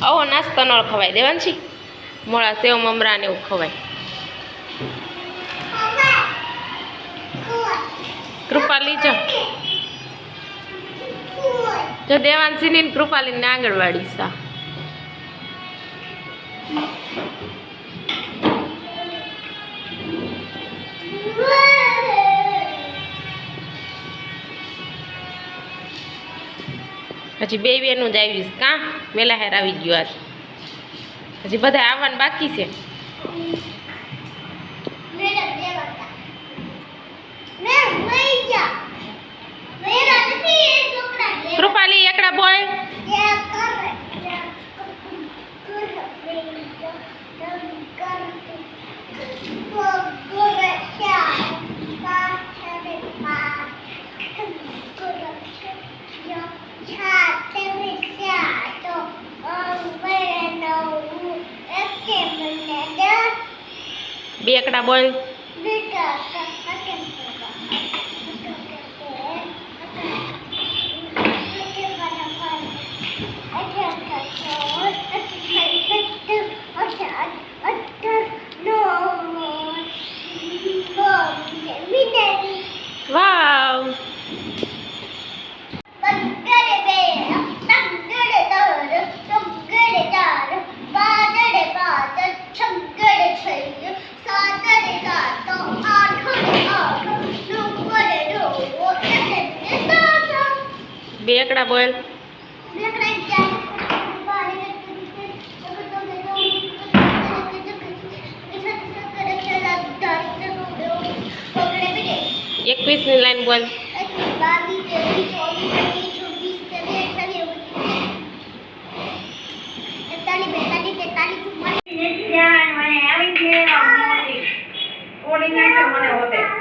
આવો નાસ્તો ન ખવાય દેવાંશી, મોળા સેવ મમરા ને એવું ખવાય. કૃપાલી જો દેવાંશી ની કૃપાલી ને આંગણવાડી સા હજી બે બેનું જ આવીશ કા વેલા હેર આવી ગયો આજ. હજી બધા આવવાનું બાકી છે. કૃપાલી એકડા બોલ. બે એકડા બોલ. વાવ બે એકડા બોલ. એકવીસ ની લાઈન બોલ. મને